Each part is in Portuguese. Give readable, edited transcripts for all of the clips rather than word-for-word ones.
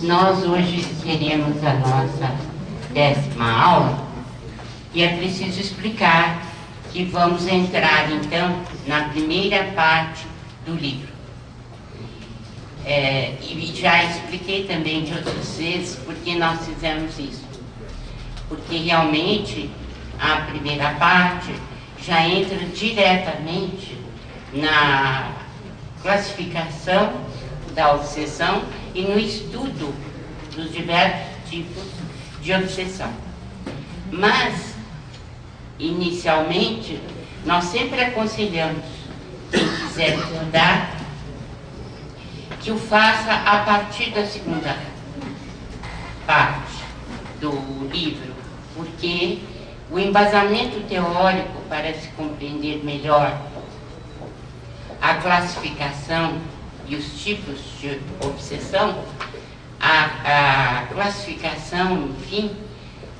Nós hoje teremos a nossa 10ª aula e é preciso explicar que vamos entrar então na primeira parte do livro. E já expliquei também de outras vezes por que nós fizemos isso. Porque realmente a primeira parte já entra diretamente na classificação da obsessão e no estudo dos diversos tipos de obsessão. Mas, inicialmente, nós sempre aconselhamos quem quiser estudar que o faça a partir da segunda parte do livro, porque o embasamento teórico para se compreender melhor a classificação e os tipos de obsessão, a classificação, enfim,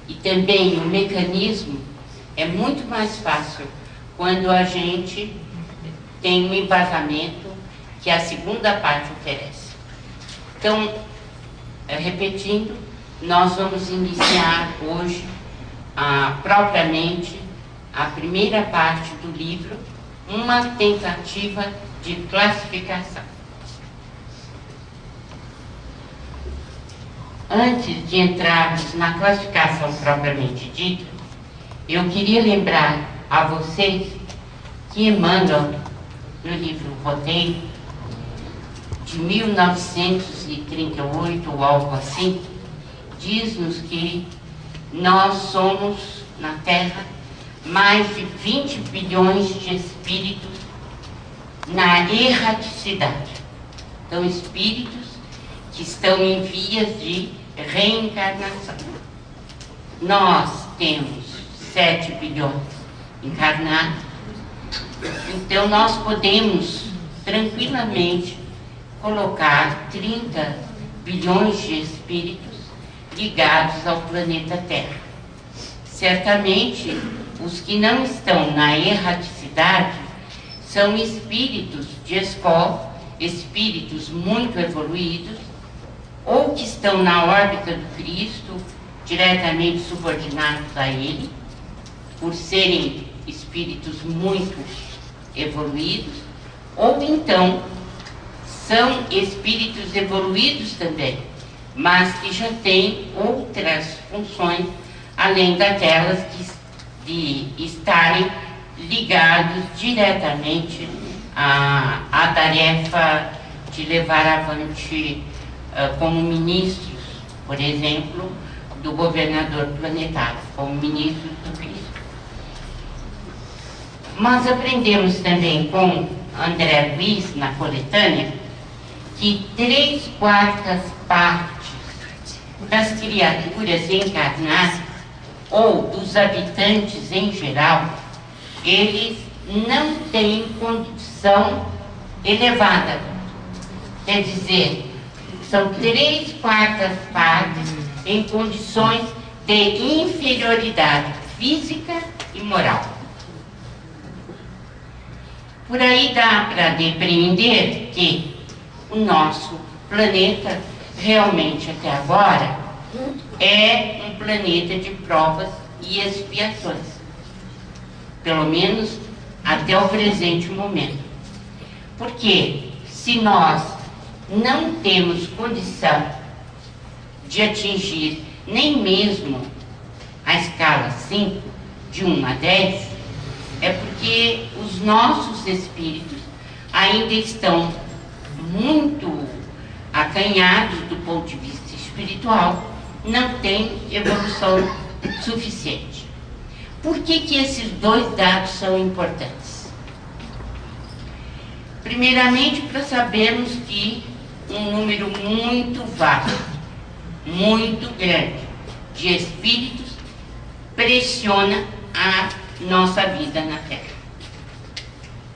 e também o mecanismo é muito mais fácil quando a gente tem um embasamento que a segunda parte oferece. Então, repetindo, nós vamos iniciar hoje propriamente a primeira parte do livro, uma tentativa de classificação. Antes de entrarmos na classificação propriamente dita, eu queria lembrar a vocês que Emmanuel, no livro Roteiro, de 1938 ou algo assim, diz-nos que nós somos, na Terra, mais de 20 bilhões de espíritos na erraticidade. Então, espíritos que estão em vias de reencarnação. Nós temos 7 bilhões encarnados, então nós podemos tranquilamente colocar 30 bilhões de espíritos ligados ao planeta Terra. Certamente, os que não estão na erraticidade são espíritos de escola, espíritos muito evoluídos, ou que estão na órbita do Cristo, diretamente subordinados a Ele, por serem espíritos muito evoluídos, ou então são espíritos evoluídos também, mas que já têm outras funções, além daquelas de estarem ligados diretamente à tarefa de levar avante como ministros, por exemplo, do governador planetário, como ministros do Cristo. Mas aprendemos também com André Luiz, na coletânea, que 3/4 partes das criaturas encarnadas, ou dos habitantes em geral, eles não têm condição elevada. Quer dizer, são 3/4 partes em condições de inferioridade física e moral. Por aí dá para depreender que o nosso planeta, realmente até agora, é um planeta de provas e expiações. Pelo menos até o presente momento. Porque se nós não temos condição de atingir nem mesmo a escala 5, de 1 a 10, é porque os nossos espíritos ainda estão muito acanhados do ponto de vista espiritual, não têm evolução suficiente. Por que esses dois dados são importantes? Primeiramente, para sabermos que um número muito vasto, muito grande de espíritos pressiona a nossa vida na Terra.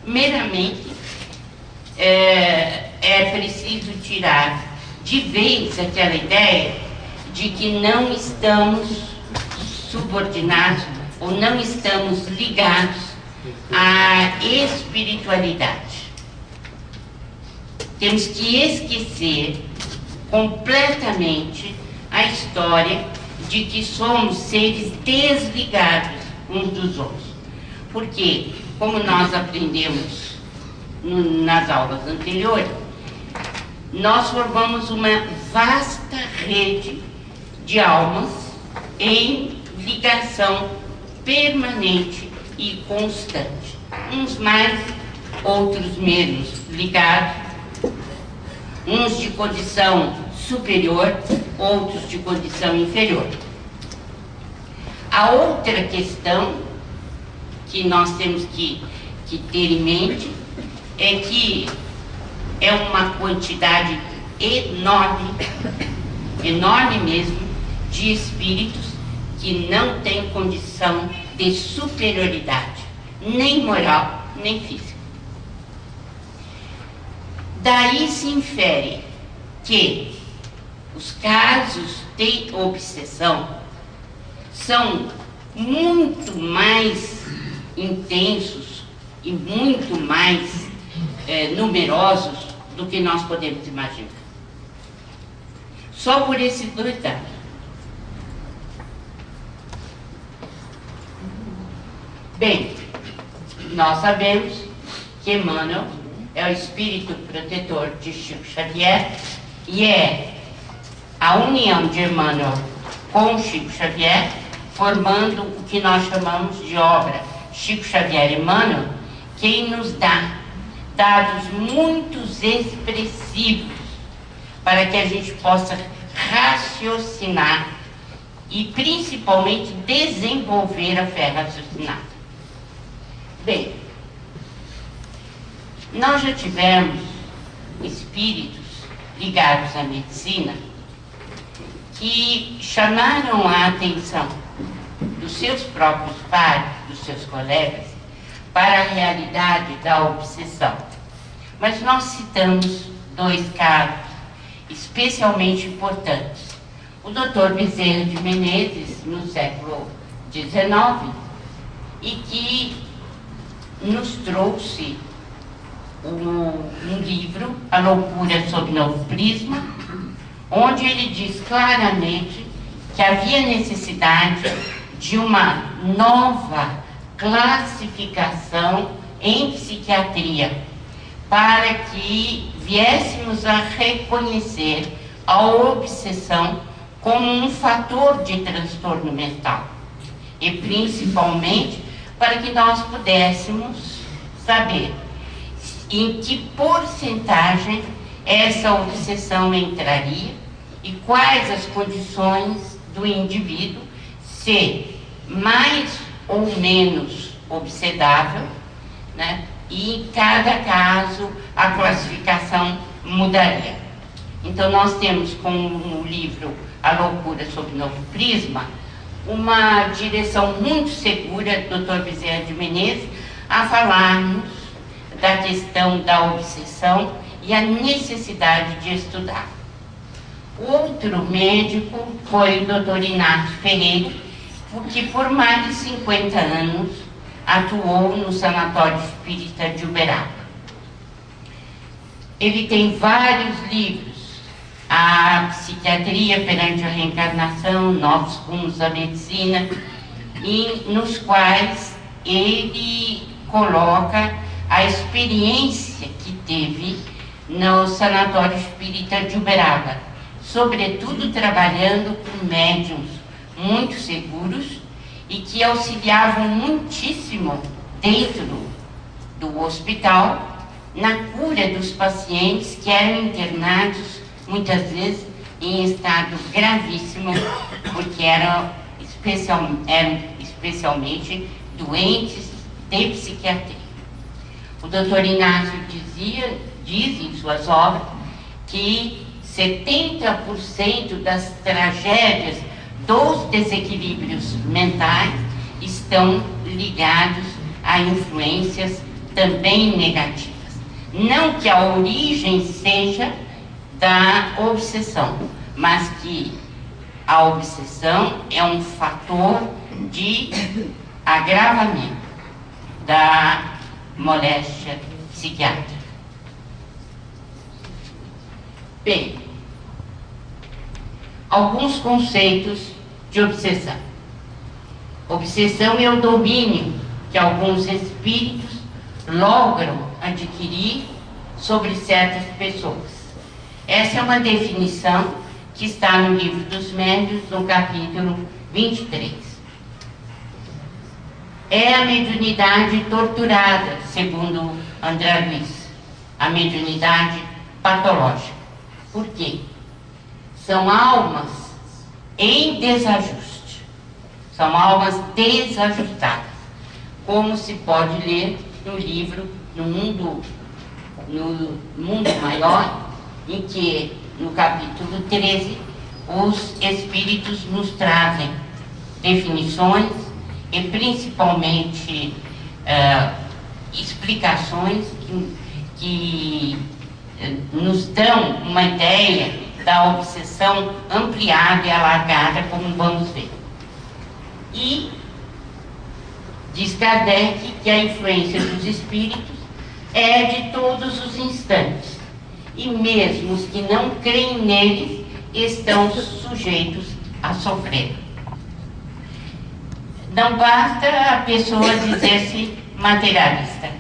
Primeiramente, é preciso tirar de vez aquela ideia de que não estamos subordinados ou não estamos ligados à espiritualidade. Temos que esquecer completamente a história de que somos seres desligados uns dos outros. Porque, como nós aprendemos nas aulas anteriores, nós formamos uma vasta rede de almas em ligação permanente e constante. Uns mais, outros menos ligados, uns de condição superior, outros de condição inferior. A outra questão que nós temos que ter em mente é que é uma quantidade enorme, enorme mesmo, de espíritos que não têm condição de superioridade, nem moral, nem física. Daí se infere que os casos de obsessão são muito mais intensos e muito mais numerosos do que nós podemos imaginar. Só por esses dois dados. Bem, nós sabemos que Emmanuel é o espírito protetor de Chico Xavier e é a união de Emmanuel com Chico Xavier, formando o que nós chamamos de obra Chico Xavier e Emmanuel, quem nos dá dados muito expressivos para que a gente possa raciocinar e principalmente desenvolver a fé raciocinada. Bem, nós já tivemos espíritos ligados à medicina que chamaram a atenção dos seus próprios pares, dos seus colegas, para a realidade da obsessão. Mas nós citamos dois casos especialmente importantes. O Dr. Bezerra de Menezes, no século XIX, e que nos trouxe um livro, A Loucura sob Novo Prisma, onde ele diz claramente que havia necessidade de uma nova classificação em psiquiatria, para que viéssemos a reconhecer a obsessão como um fator de transtorno mental. E principalmente para que nós pudéssemos saber em que porcentagem essa obsessão entraria e quais as condições do indivíduo ser mais ou menos obsedável, né? E em cada caso a classificação mudaria. Então nós temos com o livro A Loucura sob Novo Prisma uma direção muito segura do Dr. Bezerra de Menezes a falarmos da questão da obsessão e a necessidade de estudar. O outro médico foi o Dr. Inácio Ferreira, que por mais de 50 anos atuou no Sanatório Espírita de Uberaba. Ele tem vários livros, A Psiquiatria perante a Reencarnação, Novos Rumos da Medicina, e nos quais ele coloca a experiência que teve no Sanatório Espírita de Uberaba, sobretudo trabalhando com médiuns muito seguros e que auxiliavam muitíssimo dentro do hospital na cura dos pacientes que eram internados muitas vezes em estado gravíssimo, porque eram especialmente doentes de psiquiatria. O doutor Inácio diz em suas obras que 70% das tragédias dos desequilíbrios mentais estão ligados a influências também negativas. Não que a origem seja da obsessão, mas que a obsessão é um fator de agravamento da moléstia psiquiátrica. Bem, alguns conceitos de obsessão. Obsessão é o domínio que alguns espíritos logram adquirir sobre certas pessoas. Essa é uma definição que está no Livro dos Médiuns, no capítulo 23. É a mediunidade torturada, segundo André Luiz, a mediunidade patológica. Por quê? São almas em desajuste, são almas desajustadas, como se pode ler no livro No Mundo Maior, em que, no capítulo 13, os espíritos nos trazem definições e principalmente explicações que nos dão uma ideia da obsessão ampliada e alargada, como vamos ver. E diz Kardec que a influência dos espíritos é de todos os instantes, e mesmo os que não creem neles estão sujeitos a sofrer. Não basta a pessoa dizer-se materialista.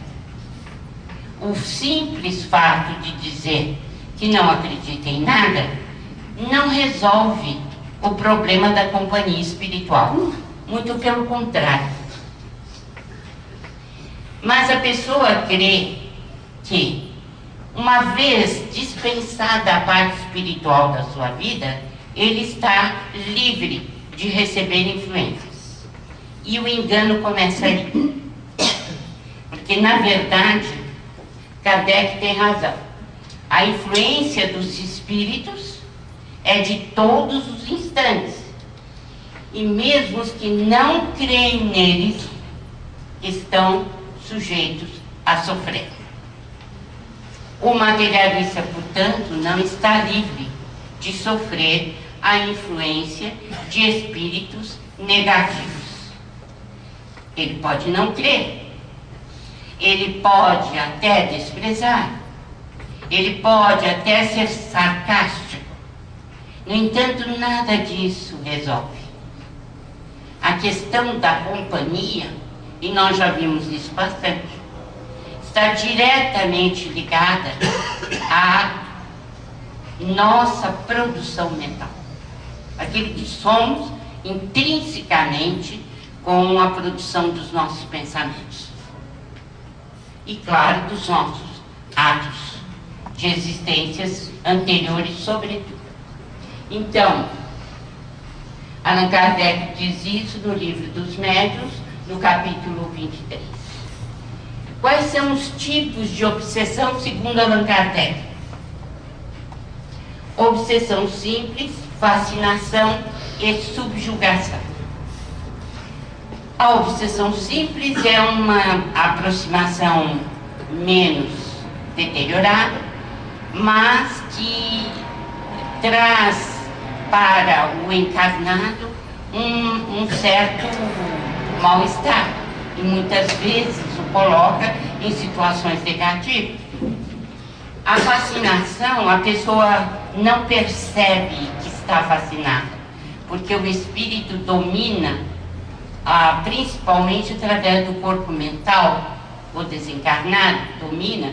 O simples fato de dizer que não acredita em nada não resolve o problema da companhia espiritual. Muito pelo contrário. Mas a pessoa crê que, uma vez dispensada a parte espiritual da sua vida, ele está livre de receber influências. E o engano começa aí. Porque, na verdade, Kardec tem razão. A influência dos espíritos é de todos os instantes. E mesmo os que não creem neles estão sujeitos a sofrer. O materialista, portanto, não está livre de sofrer a influência de espíritos negativos. Ele pode não crer, ele pode até desprezar, ele pode até ser sarcástico. No entanto, nada disso resolve. A questão da companhia, e nós já vimos isso bastante, está diretamente ligada à nossa produção mental. Aquilo que somos intrinsecamente com a produção dos nossos pensamentos. E, claro, dos nossos atos de existências anteriores, sobretudo. Então, Allan Kardec diz isso no Livro dos Médiuns, no capítulo 23. Quais são os tipos de obsessão, segundo Allan Kardec? Obsessão simples, fascinação e subjugação. A obsessão simples é uma aproximação menos deteriorada, mas que traz para o encarnado um certo mal-estar, e muitas vezes o coloca em situações negativas. A fascinação, a pessoa não percebe que está fascinada, porque o espírito domina, principalmente através do corpo mental, o desencarnado domina,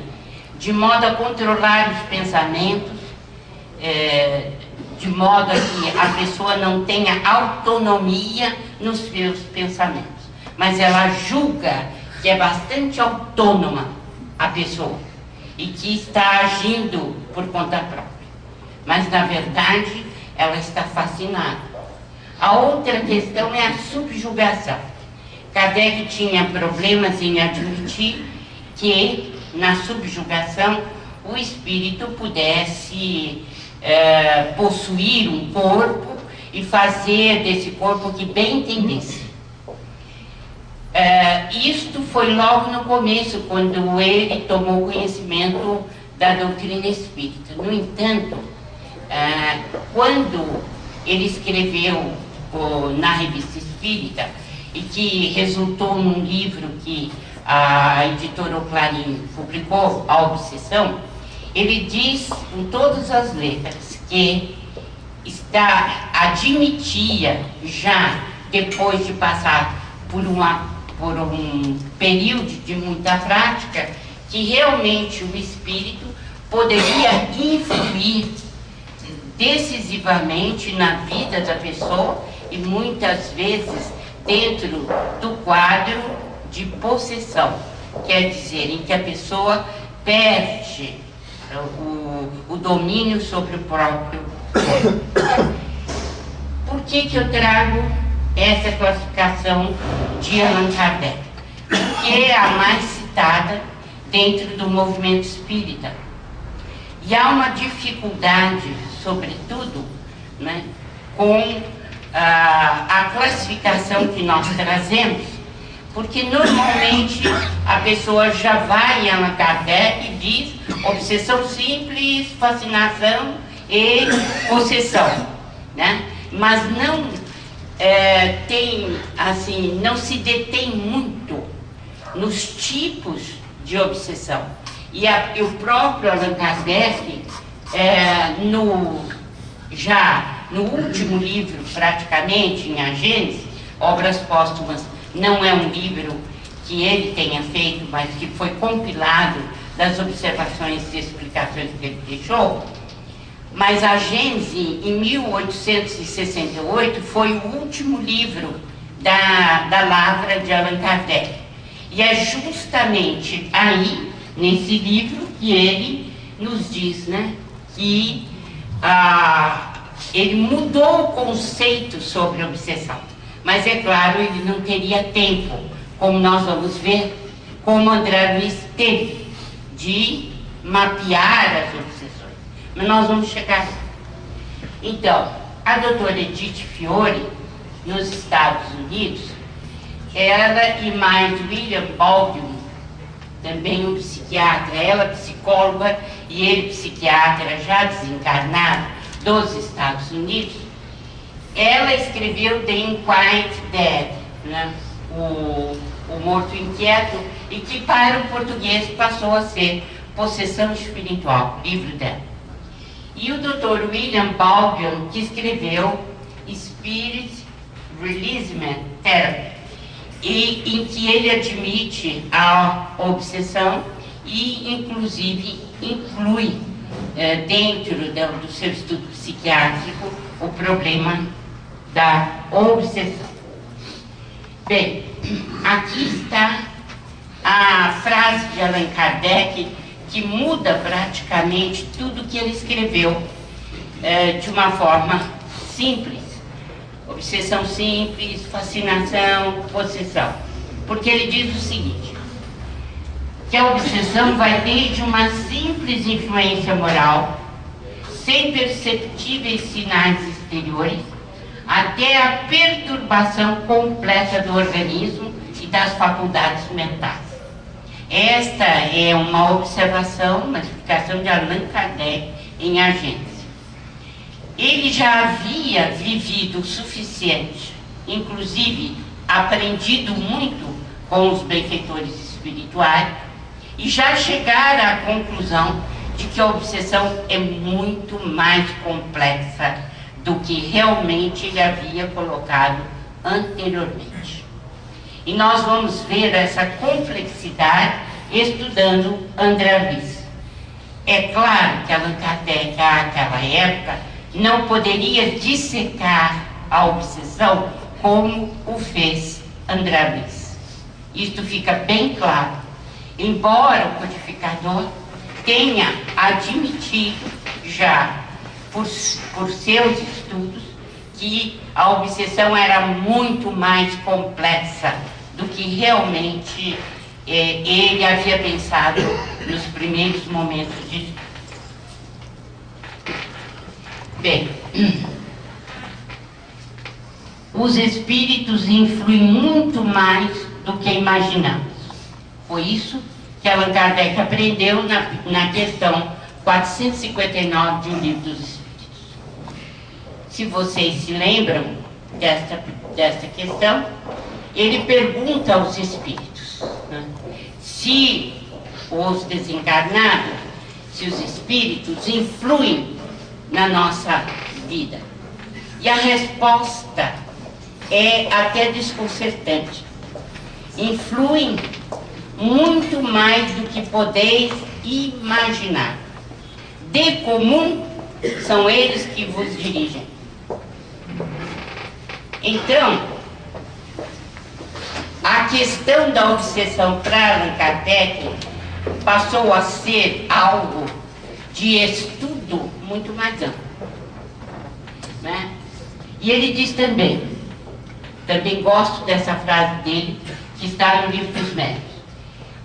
de modo a controlar os pensamentos, de modo a que a pessoa não tenha autonomia nos seus pensamentos. Mas ela julga que é bastante autônoma a pessoa e que está agindo por conta própria. Mas, na verdade, ela está fascinada. A outra questão é a subjugação. Kardec tinha problemas em admitir que, na subjugação, o espírito pudesse possuir um corpo e fazer desse corpo o que bem entendesse. Isto foi logo no começo, quando ele tomou conhecimento da doutrina espírita. No entanto, quando ele escreveu na Revista Espírita, e que resultou num livro que a editora O Clarim publicou, A Obsessão, ele diz com todas as letras que está admitia, já depois de passar por um período de muita prática, que realmente o espírito poderia influir decisivamente na vida da pessoa e muitas vezes dentro do quadro de possessão, quer dizer, em que a pessoa perde o domínio sobre o próprio corpo. Por que eu trago essa classificação de Allan Kardec? Porque é a mais citada dentro do movimento espírita. E há uma dificuldade, sobretudo, né, com a classificação que nós trazemos, porque normalmente a pessoa já vai em Allan Kardec e diz obsessão simples, fascinação e possessão, né? Mas não não se detém muito nos tipos de obsessão. E o próprio Allan Kardec, no último livro, praticamente, em A Gênese, Obras Póstumas, não é um livro que ele tenha feito, mas que foi compilado das observações e explicações que ele deixou. Mas A Gênese, em 1868, foi o último livro da lavra de Allan Kardec. E é justamente aí, nesse livro, que ele nos diz, né, que ele mudou o conceito sobre obsessão. Mas é claro, ele não teria tempo, como nós vamos ver, como André Luiz teve, de mapear as obsessões. Mas nós vamos chegar lá. Então, a doutora Edith Fiore, nos Estados Unidos, ela e mais William Baldwin, também um psiquiatra, ela psicóloga e ele psiquiatra já desencarnado dos Estados Unidos, ela escreveu The Inquiet Dead, né? o Morto Inquieto, e que para o português passou a ser Possessão Espiritual, livro dela. E o Dr. William Baldwin, que escreveu Spirit Releasement Therapy, em que ele admite a obsessão e, inclusive, inclui dentro do seu estudo psiquiátrico o problema da obsessão. Bem, aqui está a frase de Allan Kardec, que muda praticamente tudo que ele escreveu de uma forma simples. Obsessão simples, fascinação, possessão. Porque ele diz o seguinte, que a obsessão vai desde uma simples influência moral, sem perceptíveis sinais exteriores, até a perturbação completa do organismo e das faculdades mentais. Esta é uma observação, uma explicação de Allan Kardec em A Gênese. Ele já havia vivido o suficiente, inclusive aprendido muito com os benfeitores espirituais, e já chegara à conclusão de que a obsessão é muito mais complexa do que realmente ele havia colocado anteriormente. E nós vamos ver essa complexidade estudando André Luiz. É claro que Allan Kardec, naquela época, não poderia dissecar a obsessão como o fez André Luiz. Isto fica bem claro. Embora o codificador tenha admitido já, por seus estudos, que a obsessão era muito mais complexa do que realmente ele havia pensado nos primeiros momentos de estudo. Bem, os espíritos influem muito mais do que imaginamos. Foi isso que Allan Kardec aprendeu na questão 459 de O Livro dos Espíritos. Se vocês se lembram desta questão, ele pergunta aos espíritos, né, se os desencarnados, se os espíritos influem na nossa vida. E E a resposta é até desconcertante. Influem muito mais do que podeis imaginar. De comum, são eles que vos dirigem. Então, a questão da obsessão para Allan Kardec passou a ser algo de estudo muito mais amplo, né? E ele diz também gosto dessa frase dele, que está no Livro dos Médiuns: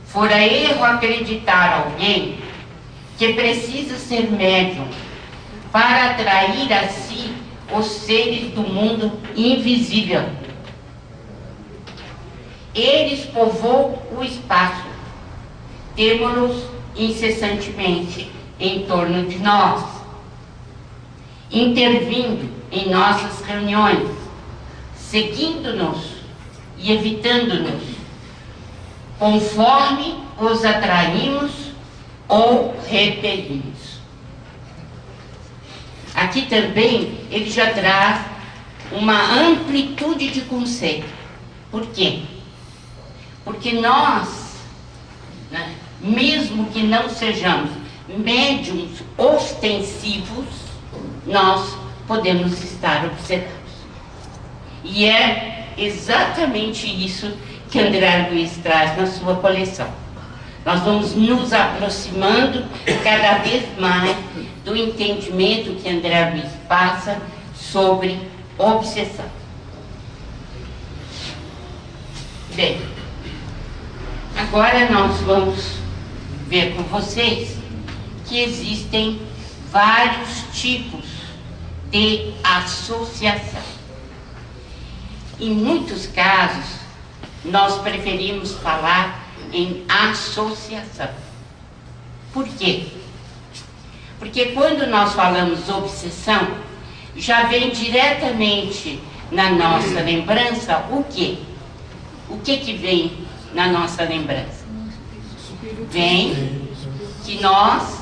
fora erro acreditar alguém que precisa ser médium para atrair a si os seres do mundo invisível. Eles povoam o espaço, temos-los incessantemente em torno de nós, intervindo em nossas reuniões, seguindo-nos e evitando-nos, conforme os atraímos ou repelimos. Aqui também ele já traz uma amplitude de conceito. Por quê? Porque nós, né, mesmo que não sejamos médiums ostensivos, nós podemos estar obsedados. E é exatamente isso que André Luiz traz na sua coleção. Nós vamos nos aproximando cada vez mais do entendimento que André Luiz passa sobre obsessão. Bem, agora nós vamos ver com vocês que existem vários tipos de associação. Em muitos casos, nós preferimos falar em associação. Por quê? Porque quando nós falamos obsessão, já vem diretamente na nossa lembrança o quê? O que vem na nossa lembrança? Vem que nós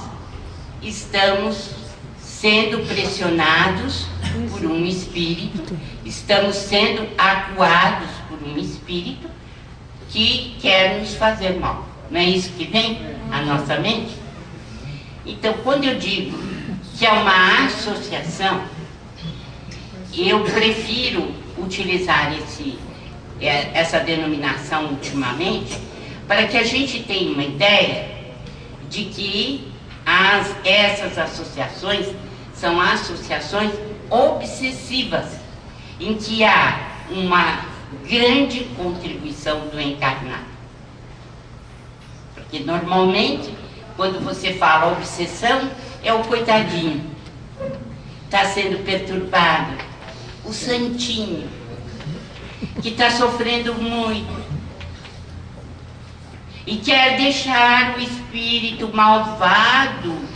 estamos sendo pressionados por um espírito, estamos sendo acuados por um espírito que quer nos fazer mal. Não é isso que vem à nossa mente? Então, quando eu digo que é uma associação, eu prefiro utilizar essa denominação ultimamente, para que a gente tenha uma ideia de que essas associações são associações obsessivas, em que há uma grande contribuição do encarnado. Porque normalmente, quando você fala obsessão, é o coitadinho, está sendo perturbado, o santinho, que está sofrendo muito e quer deixar o espírito malvado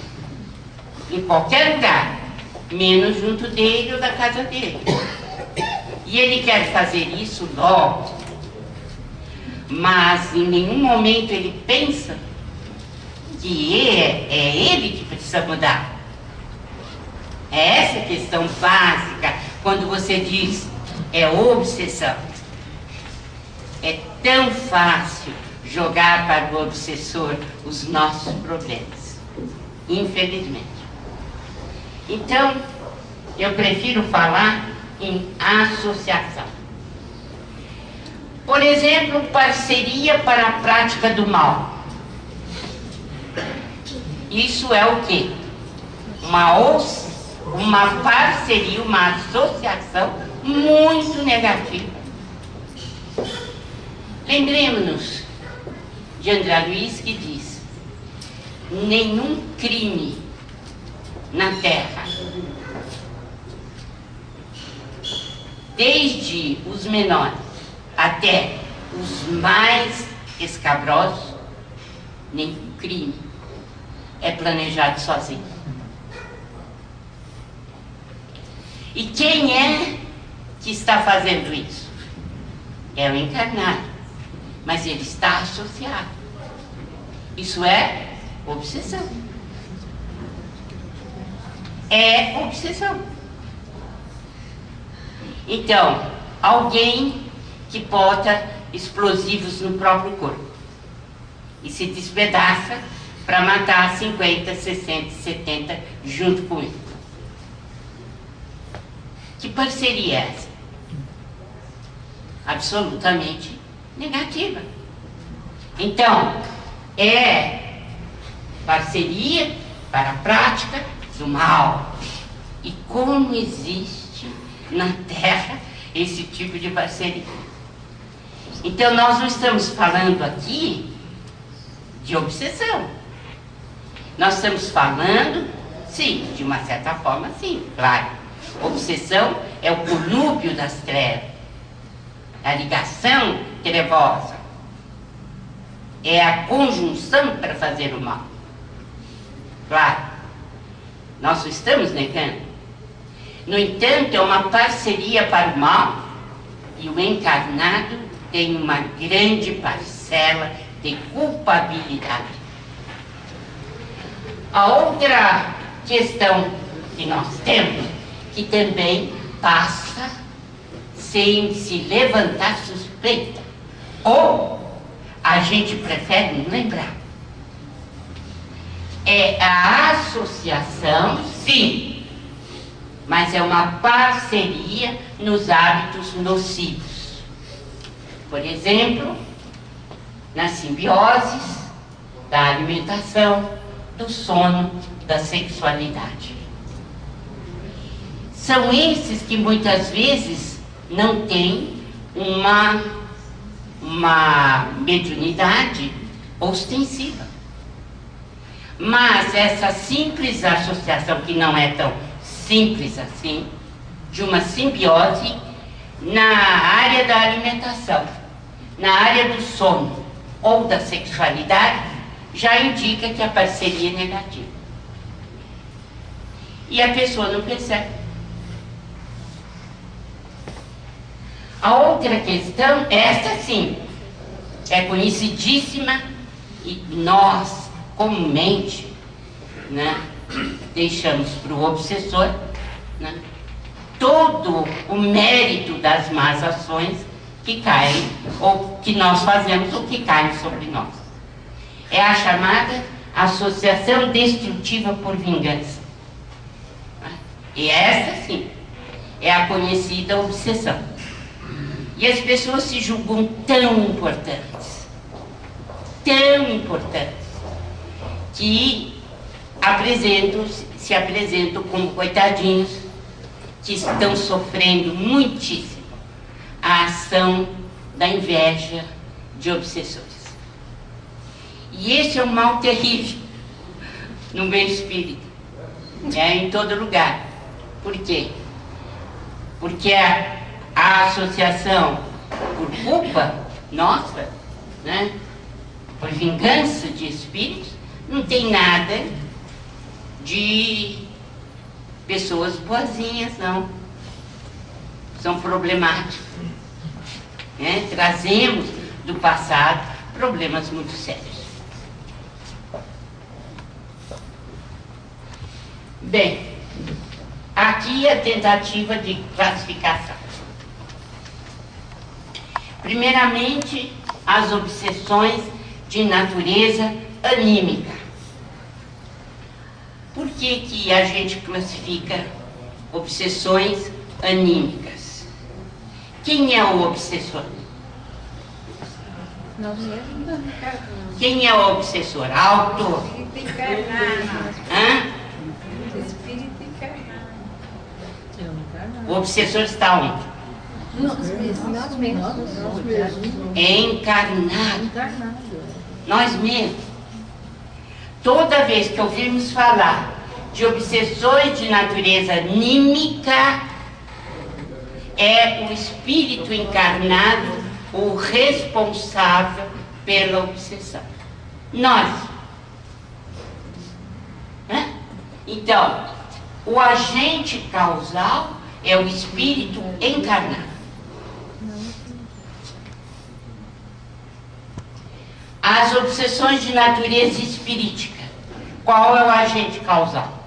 em qualquer lugar, menos junto dele ou da casa dele. E ele quer fazer isso logo, mas em nenhum momento ele pensa que é ele que precisa mudar. É essa a questão básica quando você diz é obsessão. É tão fácil jogar para o obsessor os nossos problemas, infelizmente. Então, eu prefiro falar em associação. Por exemplo, parceria para a prática do mal. Isso é o quê? Uma parceria, uma associação muito negativa. Lembremos-nos de André Luiz, que diz: nenhum crime na Terra, desde os menores até os mais escabrosos, nenhum crime é planejado sozinho. E quem é que está fazendo isso? É o encarnado, mas ele está associado. Isso é obsessão. É obsessão. Então, alguém que bota explosivos no próprio corpo e se despedaça para matar 50, 60, 70 junto com ele. Que parceria é essa? Absolutamente negativa. Então, é parceria para a prática do mal. E como existe na Terra esse tipo de parceria? Então, nós não estamos falando aqui de obsessão. Nós estamos falando, sim, de uma certa forma, sim, claro. Obsessão é o conúbio das trevas, a ligação trevosa, é a conjunção para fazer o mal. Claro, nós não estamos negando. No entanto, é uma parceria para o mal, e o encarnado tem uma grande parcela de culpabilidade. A outra questão que nós temos, que também passa sem se levantar suspeita, ou a gente prefere não lembrar, é a associação, sim, mas é uma parceria nos hábitos nocivos. Por exemplo, nas simbioses da alimentação, do sono, da sexualidade. São esses que muitas vezes não têm uma mediunidade ostensiva. Mas essa simples associação, que não é tão simples assim, de uma simbiose na área da alimentação, na área do sono ou da sexualidade, já indica que a parceria é negativa. E a pessoa não percebe. A outra questão, esta sim, é conhecidíssima e nós, comumente, né, deixamos para o obsessor, né, todo o mérito das más ações que caem, ou que nós fazemos, ou que caem sobre nós. É a chamada associação destrutiva por vingança. E essa, sim, é a conhecida obsessão. E as pessoas se julgam tão importantes, que se apresentam como coitadinhos, que estão sofrendo muitíssimo a ação da inveja de obsessores. E esse é um mal terrível no meio espírita, em todo lugar. Por quê? Porque a associação por culpa nossa, né, por vingança de espíritos, não tem nada de pessoas boazinhas, não. São problemáticos. Né? Trazemos do passado problemas muito sérios. Bem, aqui a tentativa de classificação. Primeiramente, as obsessões de natureza anímica. Por que a gente classifica obsessões anímicas? Quem é o obsessor? Nós mesmos. Quem é o obsessor? Autor. Espírito encarnado. Hã? Espírito encarnado. O obsessor está onde? Nós mesmos. Encarnado. Nós mesmos. Toda vez que ouvirmos falar de obsessões de natureza anímica, é o espírito encarnado o responsável pela obsessão. Nós. Então, o agente causal é o espírito encarnado. As obsessões de natureza espíritica, qual é o agente causal?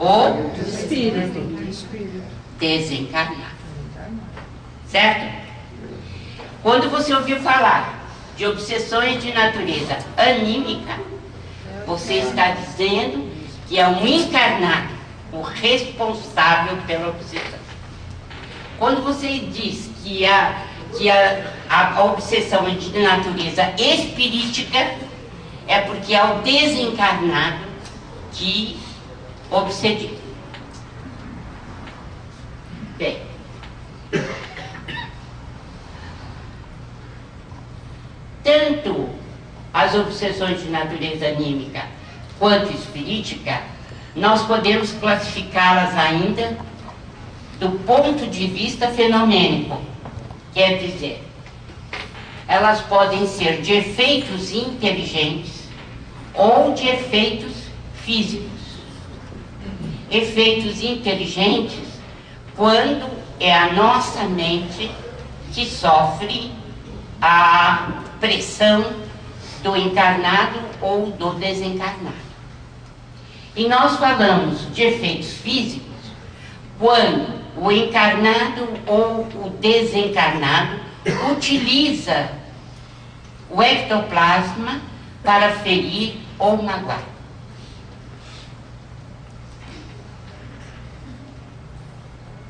o Espírito. desencarnado. Certo? Quando você ouviu falar de obsessões de natureza anímica, você está dizendo que é um encarnado o responsável pela obsessão. Quando você diz que a obsessão é de natureza espirítica, é porque é o desencarnado que obsedia. Bem, tanto as obsessões de natureza anímica quanto espirítica, nós podemos classificá-las ainda do ponto de vista fenomênico. Quer dizer, elas podem ser de efeitos inteligentes ou de efeitos físicos. Efeitos inteligentes, quando é a nossa mente que sofre a pressão do encarnado ou do desencarnado. E nós falamos de efeitos físicos quando o encarnado ou o desencarnado utiliza o ectoplasma para ferir ou magoar.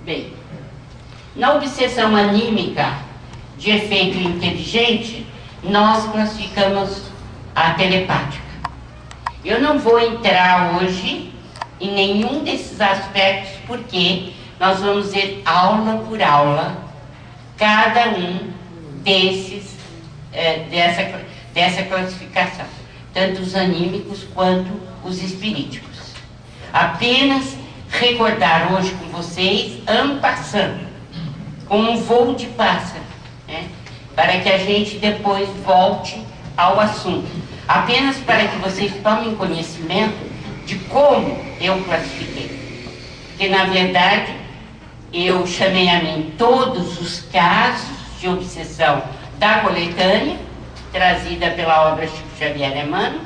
Bem, na obsessão anímica de efeito inteligente, nós classificamos a telepática. Eu não vou entrar hoje em nenhum desses aspectos, porque nós vamos ver aula por aula cada um desses, dessa classificação, tanto os anímicos quanto os espiríticos. Apenas recordar hoje com vocês, en passant, como um voo de pássaro, né? Para que a gente depois volte ao assunto. Apenas para que vocês tomem conhecimento de como eu classifiquei. Porque, na verdade, eu chamei a mim todos os casos de obsessão da coletânea, trazida pela obra Chico Xavier Emmanuel,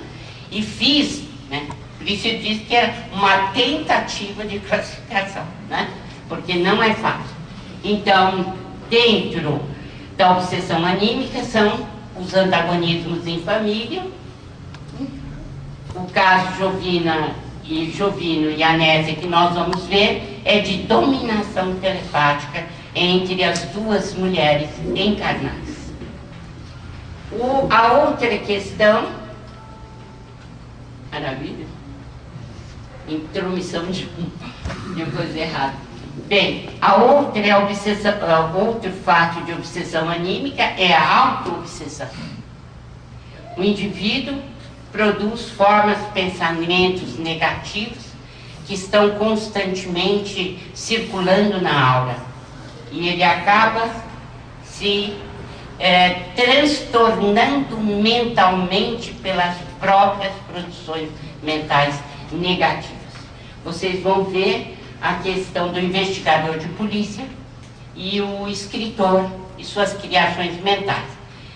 e fiz, né? Por isso eu disse que é uma tentativa de classificação, né? Porque não é fácil. Então, dentro da obsessão anímica são os antagonismos em família, o caso Jovino e Anésia que nós vamos ver é de dominação telepática entre as duas mulheres encarnadas. A outra questão, maravilha, intromissão de coisa errada. Bem, a outra obsessão, outro fato de obsessão anímica é a auto-obsessão. O indivíduo produz formas, pensamentos negativos que estão constantemente circulando na aura. E ele acaba se transtornando mentalmente pelas próprias produções mentais negativas. Vocês vão ver a questão do investigador de polícia e o escritor e suas criações mentais.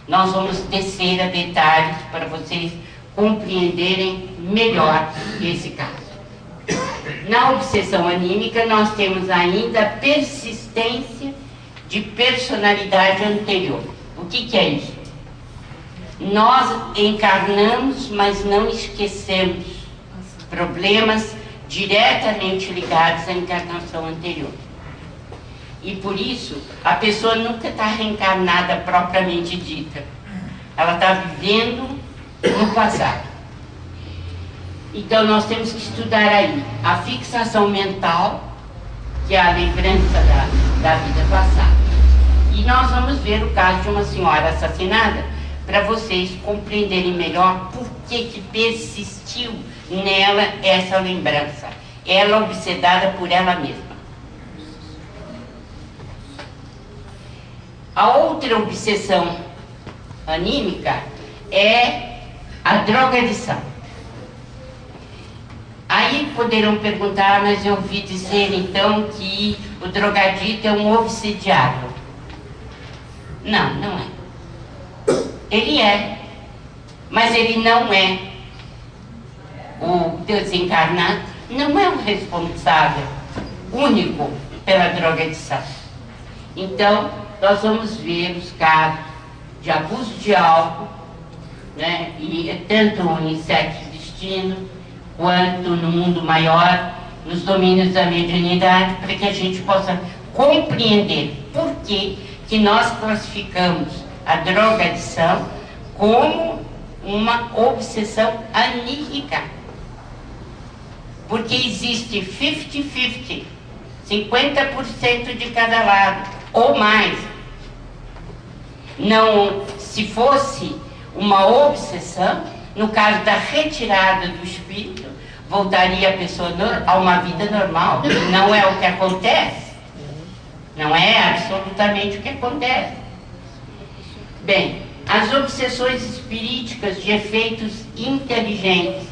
Nós vamos descer a detalhes para vocês compreenderem melhor esse caso. Na obsessão anímica, nós temos ainda a persistência de personalidade anterior. O que é isso? Nós encarnamos, mas não esquecemos problemas diretamente ligados à encarnação anterior. E por isso, a pessoa nunca está reencarnada propriamente dita. Ela está vivendo no passado. Então nós temos que estudar aí a fixação mental, que é a lembrança da vida passada. E nós vamos ver o caso de uma senhora assassinada, para vocês compreenderem melhor por que persistiu nela essa lembrança. Ela obsedada por ela mesma. A outra obsessão anímica é a drogadição. Aí poderão perguntar, mas eu ouvi dizer então que o drogadito é um obsidiado. Não, não é. Ele é, mas ele não é o desencarnado não é o responsável único pela drogadição. Então, nós vamos ver os casos de abuso de álcool, né, e tanto em sexo destino, quanto no mundo maior, nos domínios da mediunidade, para que a gente possa compreender por que nós classificamos a drogadição como uma obsessão anímica. Porque existe 50-50, 50% de cada lado, ou mais. Não, se fosse uma obsessão, no caso da retirada do espírito, voltaria a pessoa a uma vida normal. Não é o que acontece. Não é absolutamente o que acontece. Bem, as obsessões espiríticas de efeitos inteligentes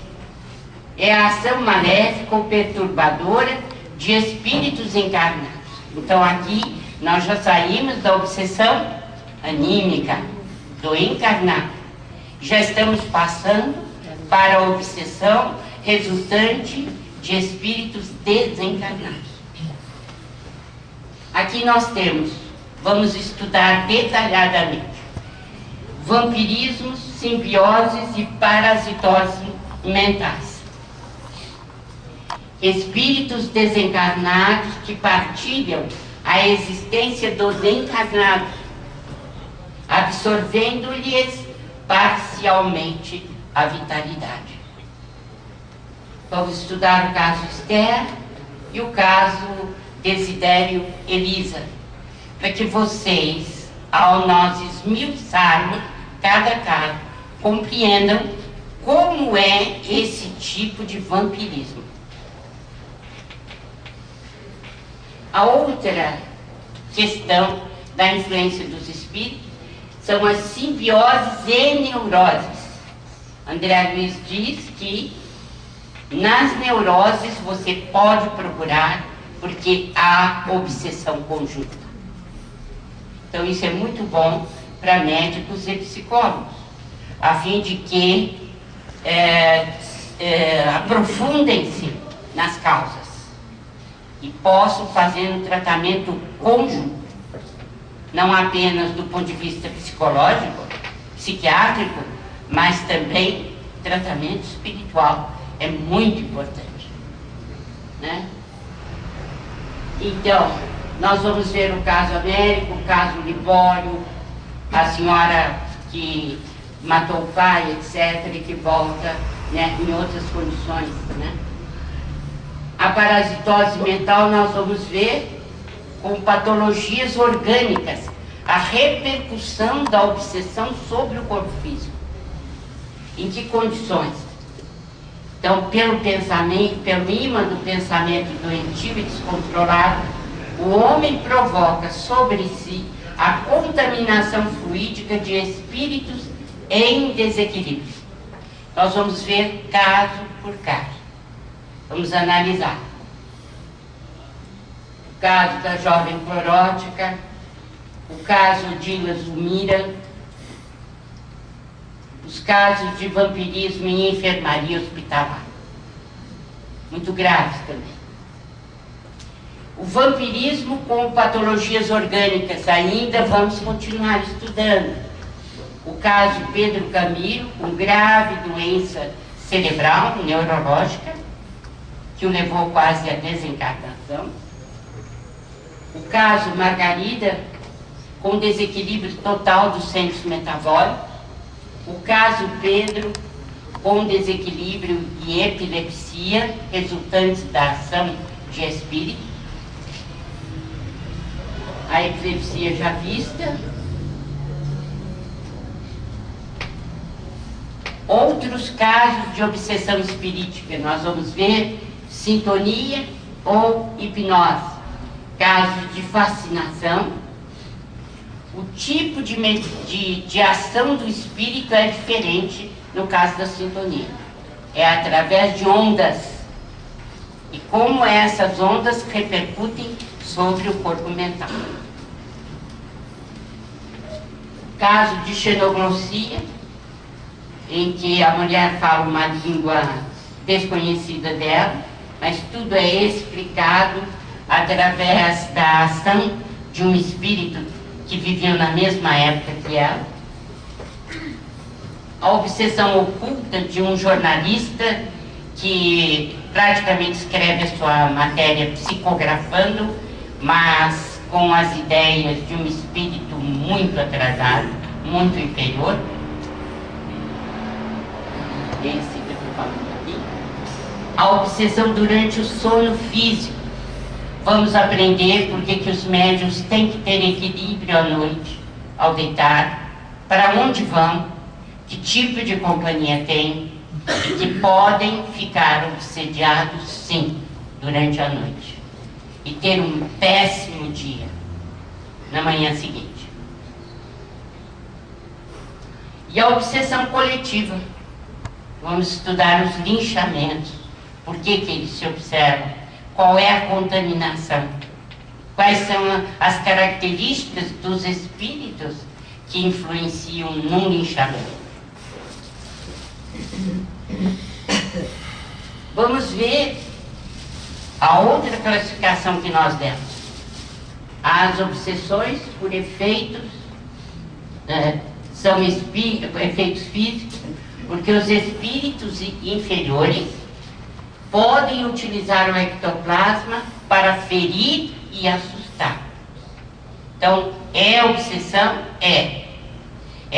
é a ação maléfica ou perturbadora de espíritos encarnados. Então aqui nós já saímos da obsessão anímica, do encarnado. Já estamos passando para a obsessão resultante de espíritos desencarnados. Aqui nós temos, vamos estudar detalhadamente, vampirismos, simbioses e parasitose mentais. Espíritos desencarnados que partilham a existência dos encarnados, absorvendo-lhes parcialmente a vitalidade. Vamos estudar o caso Esther e o caso Desidério Elisa, para que vocês, ao nós esmiuçarmos cada caso, compreendam como é esse tipo de vampirismo. A outra questão da influência dos espíritos são as simbioses e neuroses. André Luiz diz que nas neuroses você pode procurar porque há obsessão conjunta. Então isso é muito bom para médicos e psicólogos, a fim de que aprofundem-se nas causas e possam fazer um tratamento conjunto, não apenas do ponto de vista psicológico, psiquiátrico, mas também tratamento espiritual. É muito importante, né? Então, nós vamos ver o caso Américo, o caso Libório, a senhora que matou o pai, etc., e que volta, né, em outras condições, né? A parasitose mental nós vamos ver com patologias orgânicas, a repercussão da obsessão sobre o corpo físico. Em que condições? Então, pelo pensamento, pelo imã do pensamento doentio e descontrolado, o homem provoca sobre si a contaminação fluídica de espíritos em desequilíbrio. Nós vamos ver caso por caso. Vamos analisar. O caso da jovem clorótica, o caso de Ila Zulmira, os casos de vampirismo em enfermaria hospitalar. Muito graves também. O vampirismo com patologias orgânicas, ainda vamos continuar estudando. O caso Pedro Camilo, com grave doença cerebral, neurológica, que o levou quase à desencarnação. O caso Margarida, com desequilíbrio total dos centros metabólicos. O caso Pedro, com desequilíbrio e epilepsia, resultantes da ação de espírito. A epilepsia já vista. Outros casos de obsessão espirítica, nós vamos ver sintonia ou hipnose. Casos de fascinação. O tipo de ação do espírito é diferente no caso da sintonia. É através de ondas. E como essas ondas repercutem sobre o corpo mental. Caso de xenoglossia, em que a mulher fala uma língua desconhecida dela, mas tudo é explicado através da ação de um espírito que viveu na mesma época que ela. A obsessão oculta de um jornalista que praticamente escreve a sua matéria psicografando, mas com as ideias de um espírito muito atrasado, muito inferior. Esse que eu estou falando aqui. A obsessão durante o sono físico. Vamos aprender porque que os médiuns têm que ter equilíbrio à noite, ao deitar, para onde vão, que tipo de companhia tem, e que podem ficar obsediados, sim, durante a noite. E ter um péssimo dia na manhã seguinte. E a obsessão coletiva. Vamos estudar os linchamentos. Por que eles se observam? Qual é a contaminação? Quais são as características dos espíritos que influenciam num linchamento? Vamos ver a outra classificação que nós demos. As obsessões por efeitos, são efeitos físicos, porque os espíritos inferiores podem utilizar o ectoplasma para ferir e assustar. Então, é obsessão? É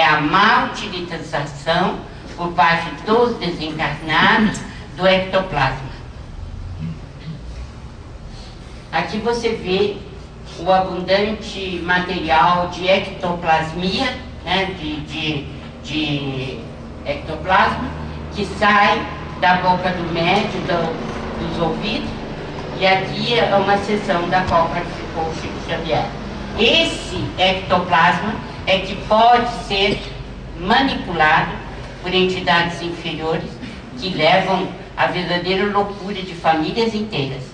a má utilização por parte dos desencarnados do ectoplasma. Aqui você vê o abundante material de ectoplasmia, né, de ectoplasma, que sai da boca do médium, dos ouvidos, e aqui é uma seção da qual participou o Chico Xavier. Esse ectoplasma é que pode ser manipulado por entidades inferiores que levam à verdadeira loucura de famílias inteiras.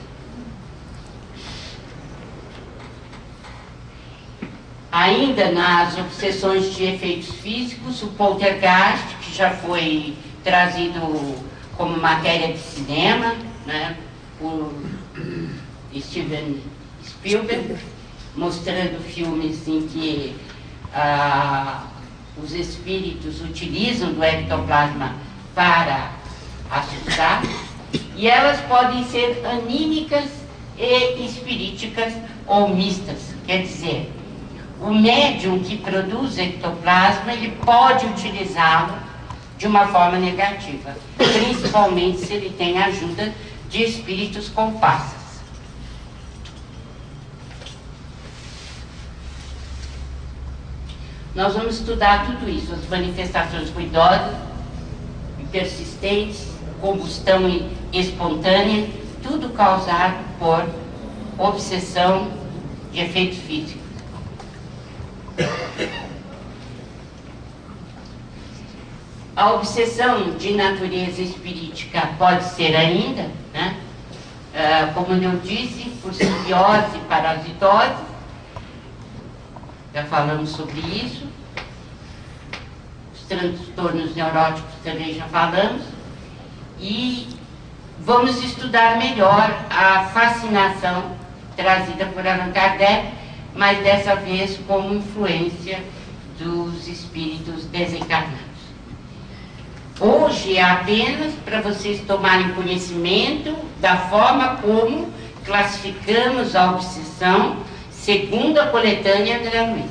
Ainda nas obsessões de efeitos físicos, o poltergeist, que já foi trazido como matéria de cinema, né, por Steven Spielberg, mostrando filmes em que os espíritos utilizam do ectoplasma para assustar, e elas podem ser anímicas e espiríticas ou mistas. Quer dizer, o médium que produz ectoplasma, ele pode utilizá-lo de uma forma negativa, principalmente se ele tem a ajuda de espíritos comparsas. Nós vamos estudar tudo isso, as manifestações ruidosas e persistentes, combustão espontânea, tudo causado por obsessão de efeitos físicos. A obsessão de natureza espirítica pode ser ainda, né, como eu disse, por simbiose e parasitose. Já falamos sobre isso. Os transtornos neuróticos também já falamos. E vamos estudar melhor a fascinação trazida por Allan Kardec, mas dessa vez como influência dos espíritos desencarnados. Hoje é apenas para vocês tomarem conhecimento da forma como classificamos a obsessão segundo a coletânea André Luiz.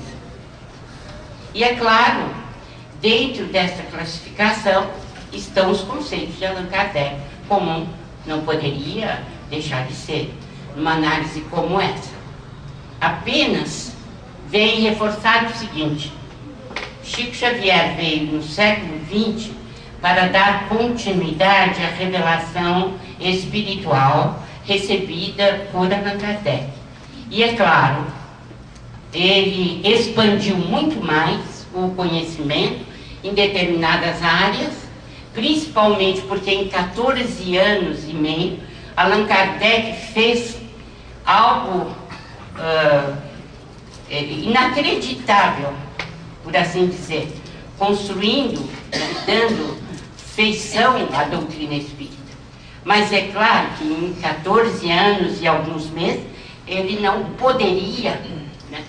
E é claro, dentro dessa classificação estão os conceitos de Allan Kardec, comum, não poderia deixar de ser numa análise como essa. Apenas vem reforçar o seguinte: Chico Xavier veio no século XX para dar continuidade à revelação espiritual recebida por Allan Kardec. E é claro, ele expandiu muito mais o conhecimento em determinadas áreas, principalmente porque em 14 anos e meio, Allan Kardec fez algo inacreditável, por assim dizer, construindo, dando feição à doutrina espírita. Mas é claro que em 14 anos e alguns meses, ele não poderia, né,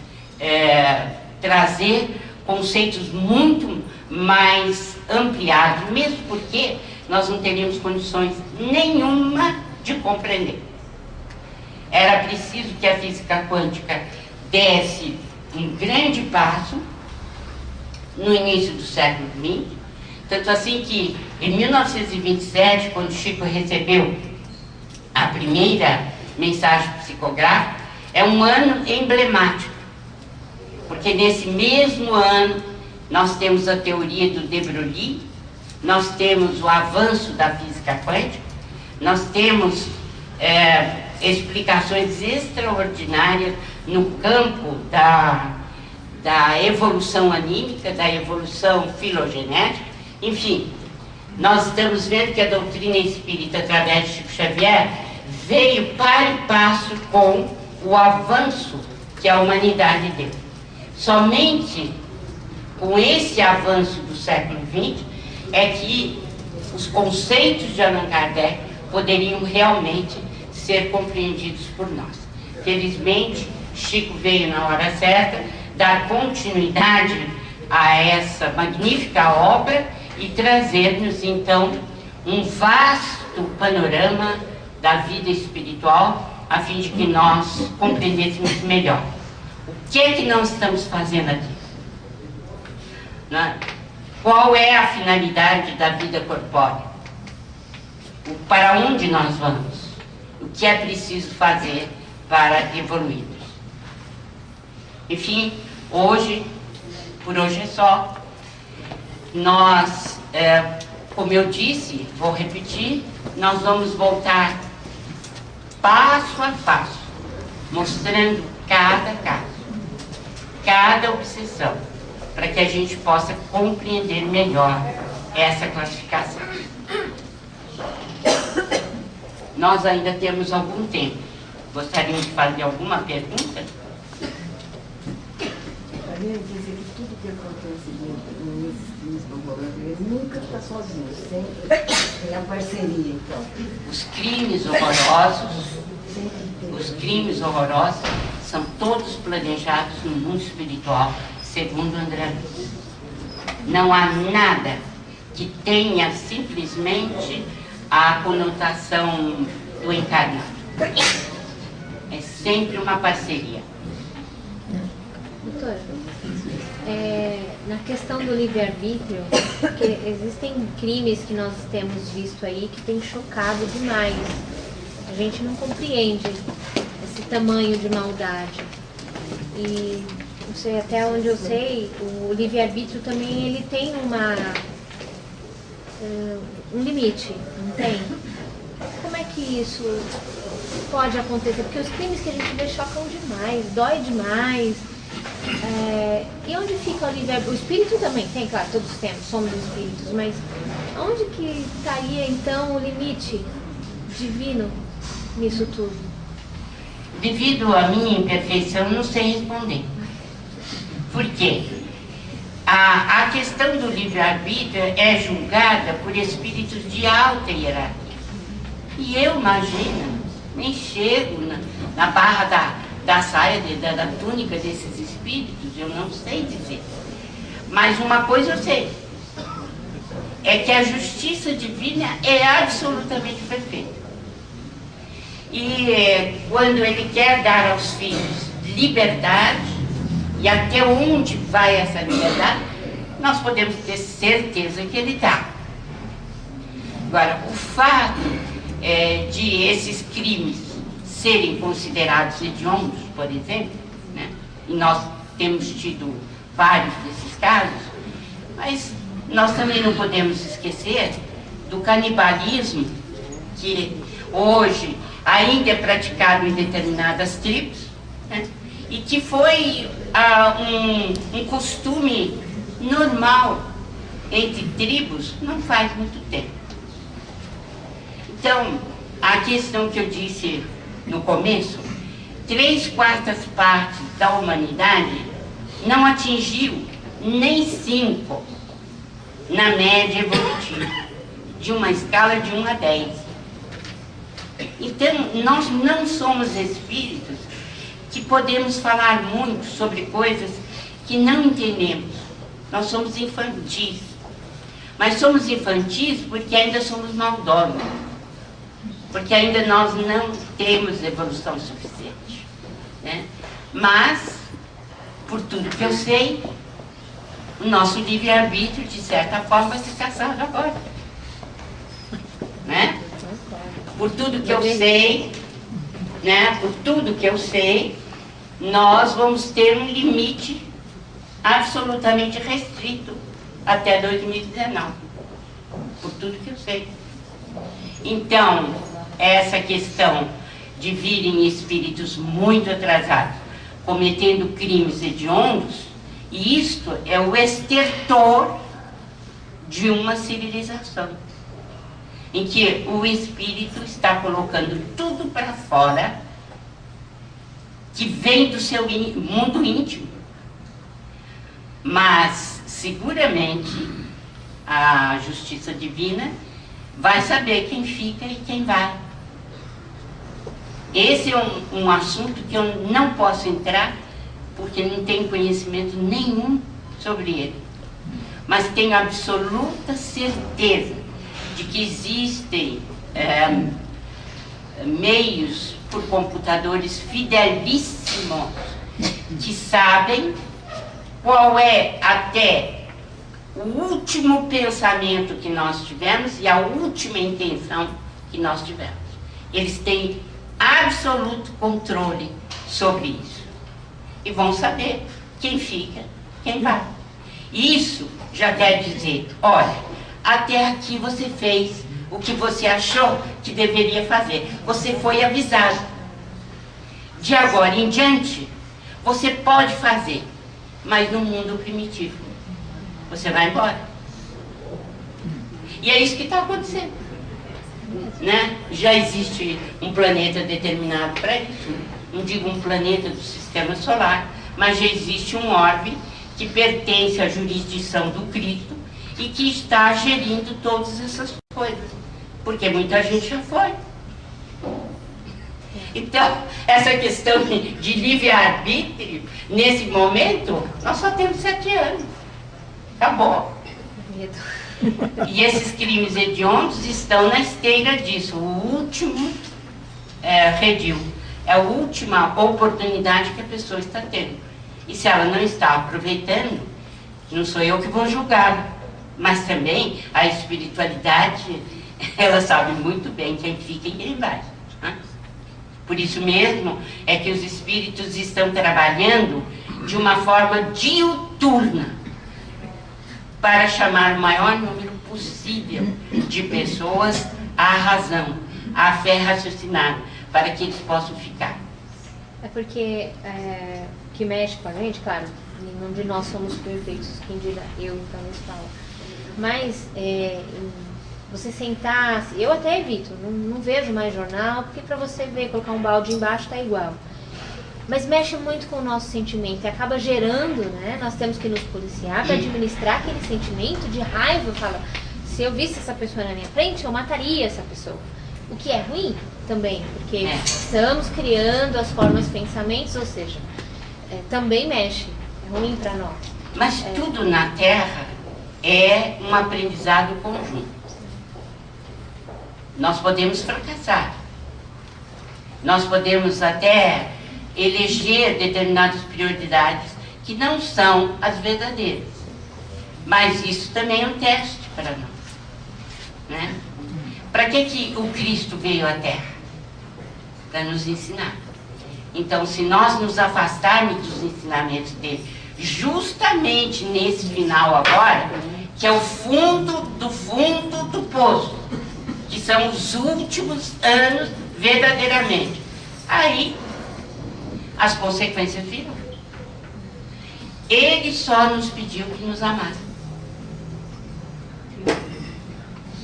trazer conceitos muito mais ampliados, mesmo porque nós não teríamos condições nenhuma de compreender. Era preciso que a física quântica desse um grande passo no início do século XX, tanto assim que em 1927, quando Chico recebeu a primeira mensagem psicográfica, é um ano emblemático, porque nesse mesmo ano nós temos a teoria do de Broglie, nós temos o avanço da física quântica, nós temos explicações extraordinárias no campo da evolução anímica, da evolução filogenética, enfim, nós estamos vendo que a doutrina espírita, através de Chico Xavier, veio para e passo com o avanço que a humanidade deu. Somente com esse avanço do século XX é que os conceitos de Allan Kardec poderiam realmente ser compreendidos por nós. Felizmente, Chico veio na hora certa dar continuidade a essa magnífica obra e trazer-nos, então, um vasto panorama da vida espiritual, a fim de que nós compreendêssemos melhor. O que é que nós estamos fazendo aqui? Né? Qual é a finalidade da vida corpórea? Para onde nós vamos? O que é preciso fazer para evoluirmos? Enfim, hoje, por hoje é só. Nós, como eu disse, vou repetir, nós vamos voltar passo a passo, mostrando cada caso, cada obsessão, para que a gente possa compreender melhor essa classificação. Nós ainda temos algum tempo. Gostariam de fazer alguma pergunta? Eu queria dizer que tudo que acontece nesses crimes horrorosos, ele nunca está sozinho, sempre tem a parceria, então. Os crimes horrorosos são todos planejados no mundo espiritual, segundo André Luiz. Não há nada que tenha simplesmente a conotação do encarnado. É sempre uma parceria. Doutora, na questão do livre-arbítrio, porque existem crimes que nós temos visto aí que tem chocado demais. A gente não compreende esse tamanho de maldade. E não sei, até onde eu sei, o livre-arbítrio também ele tem um limite, não tem? Como é que isso pode acontecer? Porque os crimes que a gente vê chocam demais, dói demais. E onde fica o livre-arbítrio? O espírito também tem, claro, todos somos espíritos, mas onde que estaria então o limite divino nisso tudo? Devido à minha imperfeição, não sei responder. Por quê? A questão do livre-arbítrio é julgada por espíritos de alta hierarquia. E eu imagino, nem chego na barra da saia, da túnica desses espíritos, eu não sei dizer. Mas uma coisa eu sei, é que a justiça divina é absolutamente perfeita. E quando ele quer dar aos filhos liberdade, e até onde vai essa liberdade, nós podemos ter certeza que ele dá. Agora, o fato de esses crimes serem considerados hediondos, por exemplo, né? E nós temos tido vários desses casos, mas nós também não podemos esquecer do canibalismo que hoje ainda é praticado em determinadas tribos, né? E que foi um costume normal entre tribos não faz muito tempo. Então, a questão que eu disse no começo, 3/4 partes da humanidade não atingiu nem 5 na média evolutiva, de uma escala de 1 a 10. Então, nós não somos espíritos que podemos falar muito sobre coisas que não entendemos. Nós somos infantis. Mas somos infantis porque ainda somos maldosos. Porque ainda nós não temos evolução suficiente. Né? Mas, por tudo que eu sei, o nosso livre-arbítrio, de certa forma, vai ser caçado agora. Né? Por tudo que eu sei, né? Por tudo que eu sei, nós vamos ter um limite absolutamente restrito até 2019. Por tudo que eu sei. Então, essa questão de virem espíritos muito atrasados, cometendo crimes hediondos, e isto é o estertor de uma civilização, em que o espírito está colocando tudo para fora, que vem do seu mundo íntimo. Mas, seguramente, a justiça divina vai saber quem fica e quem vai. Esse é um assunto que eu não posso entrar, porque não tenho conhecimento nenhum sobre ele. Mas tenho absoluta certeza de que existem meios por computadores fidelíssimos que sabem qual é até o último pensamento que nós tivemos e a última intenção que nós tivemos. Eles têm absoluto controle sobre isso. E vão saber quem fica, quem vai. Isso já quer dizer, olha, até aqui você fez o que você achou que deveria fazer. Você foi avisado. De agora em diante, você pode fazer, mas no mundo primitivo. Você vai embora. E é isso que está acontecendo. Né? Já existe um planeta determinado para isso. Não digo um planeta do sistema solar, mas já existe um orbe que pertence à jurisdição do Cristo e que está gerindo todas essas coisas. Porque muita gente já foi. Então, essa questão de livre-arbítrio, nesse momento, nós só temos 7 anos. Acabou. E esses crimes hediondos estão na esteira disso. O último redil. É a última oportunidade que a pessoa está tendo. E se ela não está aproveitando, não sou eu que vou julgá-la. Mas também a espiritualidade, ela sabe muito bem quem fica e quem vai. Né? Por isso mesmo é que os espíritos estão trabalhando de uma forma diuturna para chamar o maior número possível de pessoas à razão, à fé raciocinada, para que eles possam ficar. É porque o que mexe com a gente, claro, nenhum de nós somos perfeitos, quem dirá, eu então nesse falo. Mas você sentar, eu até evito, não vejo mais jornal, porque para você ver, colocar um balde embaixo está igual. Mas mexe muito com o nosso sentimento e acaba gerando, né? Nós temos que nos policiar para administrar aquele sentimento de raiva. Fala, se eu visse essa pessoa na minha frente, eu mataria essa pessoa. O que é ruim também, porque estamos criando as formas de pensamentos, ou seja, também mexe, é ruim para nós. Mas tudo na Terra é um aprendizado conjunto. Nós podemos fracassar. Nós podemos até eleger determinadas prioridades que não são as verdadeiras. Mas isso também é um teste para nós. Né? Para que o Cristo veio à Terra? Para nos ensinar. Então, se nós nos afastarmos dos ensinamentos dele, justamente nesse final agora, que é o fundo do poço, que são os últimos anos verdadeiramente, aí as consequências virão. Ele só nos pediu que nos amasse.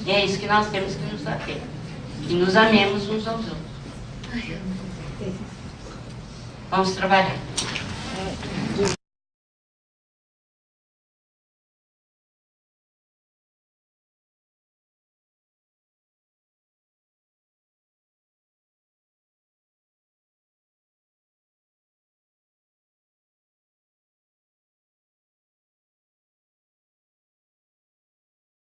E é isso que nós temos que nos ater. Que nos amemos uns aos outros. Vamos trabalhar.